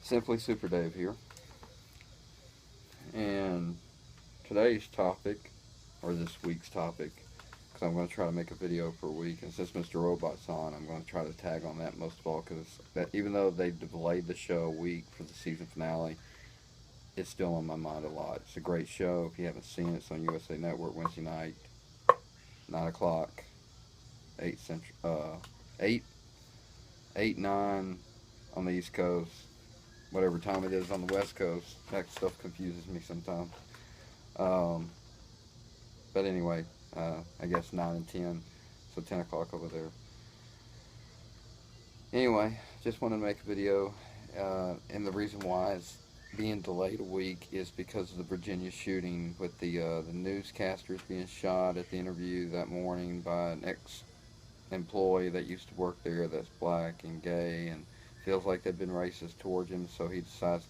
Simply Super Dave here, and today's topic, or this week's topic, because I'm going to try to make a video per week, and since Mr. Robot's on, I'm going to try to tag on that most of all, because even though they delayed the show a week for the season finale, it's still on my mind a lot. It's a great show. If you haven't seen it, it's on USA Network Wednesday night, 9 o'clock, 8 central, 8 9 on the East Coast, whatever time it is on the West Coast. That stuff confuses me sometimes. Um, but anyway, I guess 9 and 10, so 10 o'clock over there. Anyway, just wanted to make a video, and the reason why it's being delayed a week is because of the Virginia shooting with the newscasters being shot at the interview that morning by an ex-employee that used to work there that's black and gay and feels like they've been racist towards him, so he decides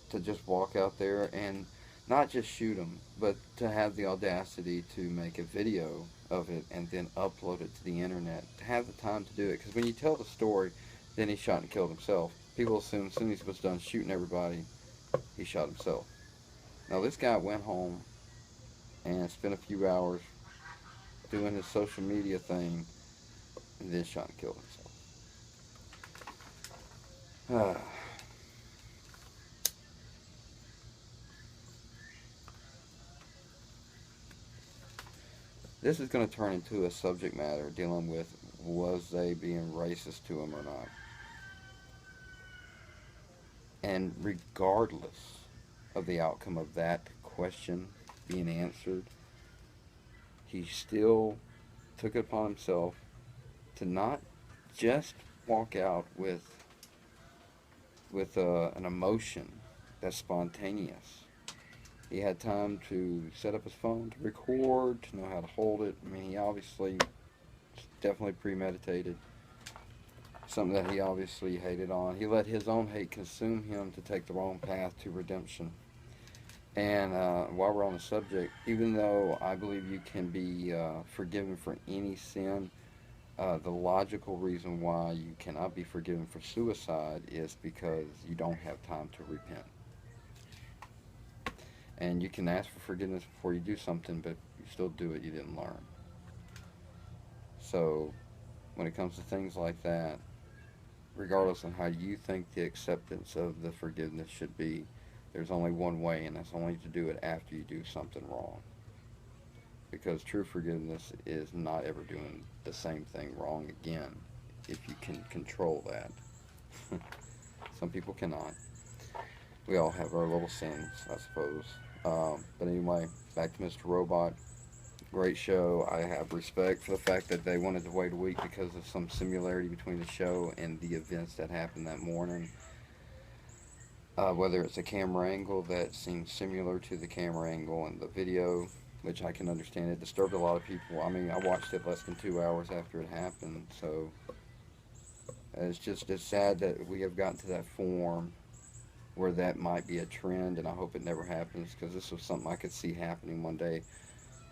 to just walk out there and not just shoot him, but to have the audacity to make a video of it and then upload it to the internet. To have the time to do it, because when you tell the story, then he shot and killed himself. People assume as soon as he was done shooting everybody, he shot himself. Now this guy went home and spent a few hours doing his social media thing, and then shot and killed himself. This is going to turn into a subject matter dealing with was they being racist to him or not. And regardless of the outcome of that question being answered, he still took it upon himself to not just walk out with an emotion that's spontaneous. He had time to set up his phone to record, to know how to hold it. I mean, he obviously definitely premeditated, something that he obviously hated on. He let his own hate consume him to take the wrong path to redemption. And while we're on the subject, even though I believe you can be forgiven for any sin, the logical reason why you cannot be forgiven for suicide is because you don't have time to repent. And you can ask for forgiveness before you do something, but you still do it, you didn't learn. So when it comes to things like that, regardless of how you think the acceptance of the forgiveness should be, there's only one way, and that's only to do it after you do something wrong. Because true forgiveness is not ever doing the same thing wrong again if you can control that. Some people cannot. We all have our little sins, I suppose. But anyway, back to Mr. Robot. Great show. I have respect for the fact that they wanted to wait a week because of some similarity between the show and the events that happened that morning. Whether it's a camera angle that seems similar to the camera angle in the video, which I can understand. It disturbed a lot of people. I mean, I watched it less than 2 hours after it happened, so it's sad that we have gotten to that form where that might be a trend, and I hope it never happens because this was something I could see happening one day.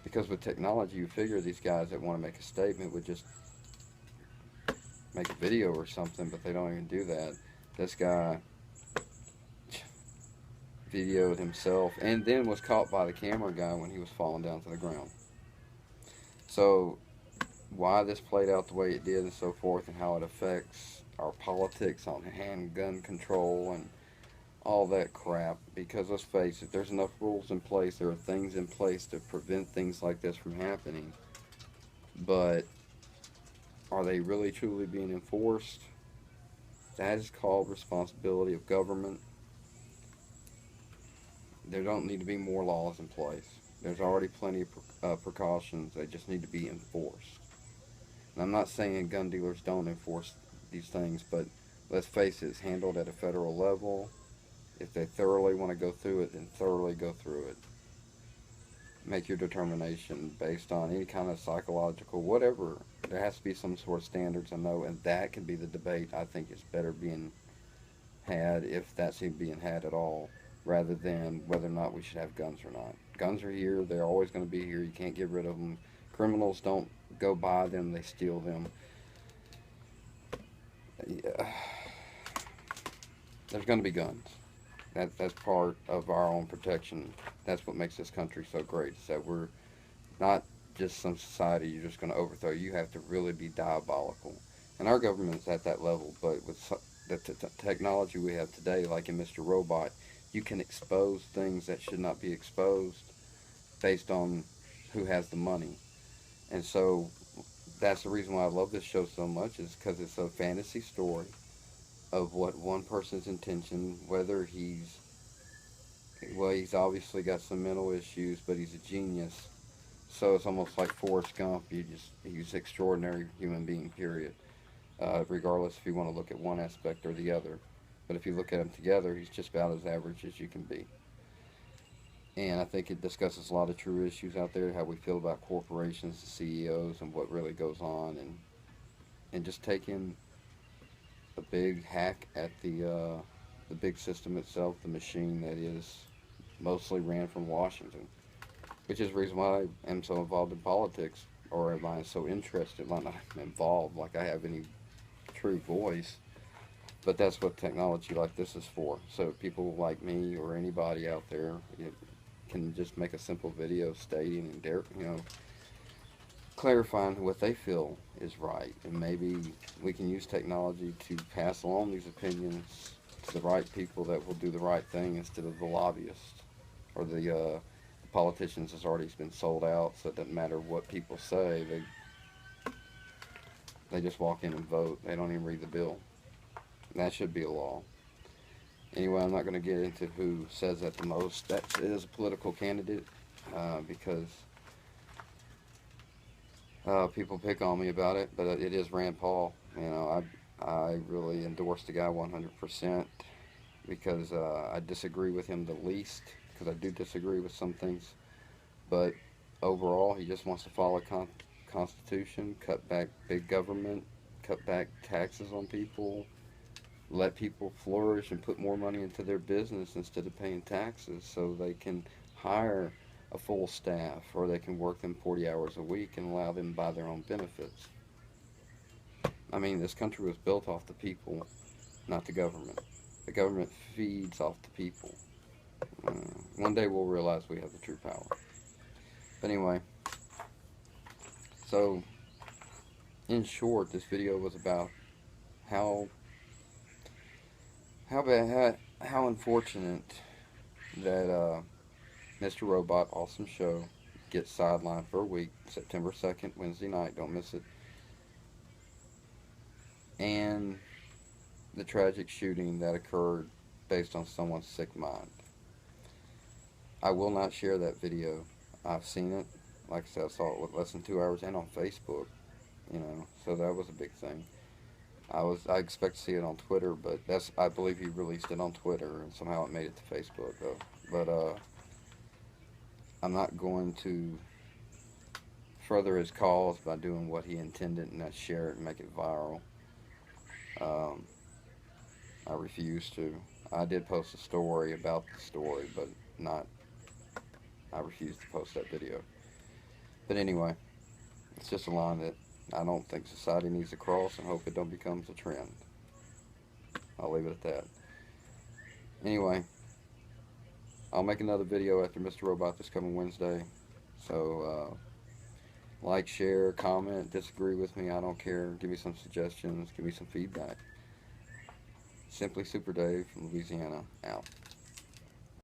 Because with technology, you figure these guys that want to make a statement would just make a video or something, but they don't even do that. This guy videoed himself and then was caught by the camera guy when he was falling down to the ground. So why this played out the way it did and so forth, and how it affects our politics on handgun control and all that crap, because let's face it, there's enough rules in place, there are things in place to prevent things like this from happening, but are they really truly being enforced? That is called responsibility of government. There don't need to be more laws in place. There's already plenty of precautions. They just need to be enforced. And I'm not saying gun dealers don't enforce these things, but let's face it, it's handled at a federal level. If they thoroughly want to go through it, then thoroughly go through it. Make your determination based on any kind of psychological, whatever. There has to be some sort of standards, I know, and that can be the debate. I think it's better being had, if that's even being had at all, rather than whether or not we should have guns or not. Guns are here. They're always going to be here. You can't get rid of them. Criminals don't go buy them. They steal them. Yeah. there's going to be guns. That's part of our own protection. That's what makes this country so great. Is that we're not just some society you're just going to overthrow. You have to really be diabolical, and our government's at that level. But with the technology we have today, like in Mr. Robot, you can expose things that should not be exposed based on who has the money. And so that's the reason why I love this show so much, is because it's a fantasy story of what one person's intention, whether he's obviously got some mental issues, but he's a genius. So it's almost like Forrest Gump. He's an extraordinary human being, period. Regardless if you want to look at one aspect or the other. But if you look at him together, he's just about as average as you can be. And I think it discusses a lot of true issues out there, how we feel about corporations, the CEOs, and what really goes on, and just taking a big hack at the big system itself, the machine that is mostly ran from Washington, which is the reason why I am so involved in politics, or am I so interested? Like, not involved, like I have any true voice, but that's what technology like this is for. So people like me or anybody out there, can just make a simple video stating and clarifying what they feel is right, and maybe we can use technology to pass along these opinions to the right people that will do the right thing instead of the lobbyists or the politicians that's already been sold out. So it doesn't matter what people say; they just walk in and vote. They don't even read the bill. And that should be a law. Anyway, I'm not going to get into who says that the most. That is a political candidate, because people pick on me about it, but it is Rand Paul. I really endorse the guy 100% because I disagree with him the least, because I do disagree with some things. But overall, he just wants to follow Constitution, cut back big government, cut back taxes on people, let people flourish and put more money into their business instead of paying taxes, so they can hire a full staff, or they can work them 40 hours a week and allow them to buy their own benefits. I mean, this country was built off the people, not the government. The government feeds off the people. One day we'll realize we have the true power. But anyway, so in short, this video was about how unfortunate that Mr. Robot, awesome show, gets sidelined for a week, September 2nd, Wednesday night, don't miss it. And the tragic shooting that occurred based on someone's sick mind. I will not share that video. I've seen it. Like I said, I saw it with less than 2 hours, and on Facebook, so that was a big thing. I expect to see it on Twitter, but I believe he released it on Twitter, and somehow it made it to Facebook, though. But I'm not going to further his cause by doing what he intended, and that's share it and make it viral. I refuse to. I did post a story about the story, but I refuse to post that video. But anyway, it's just a line that I don't think society needs to cross, and hope it don't become a trend. I'll leave it at that. Anyway, I'll make another video after Mr. Robot this coming Wednesday. So, like, share, comment, disagree with me, I don't care. Give me some suggestions, give me some feedback. Simply Super Dave from Louisiana, out.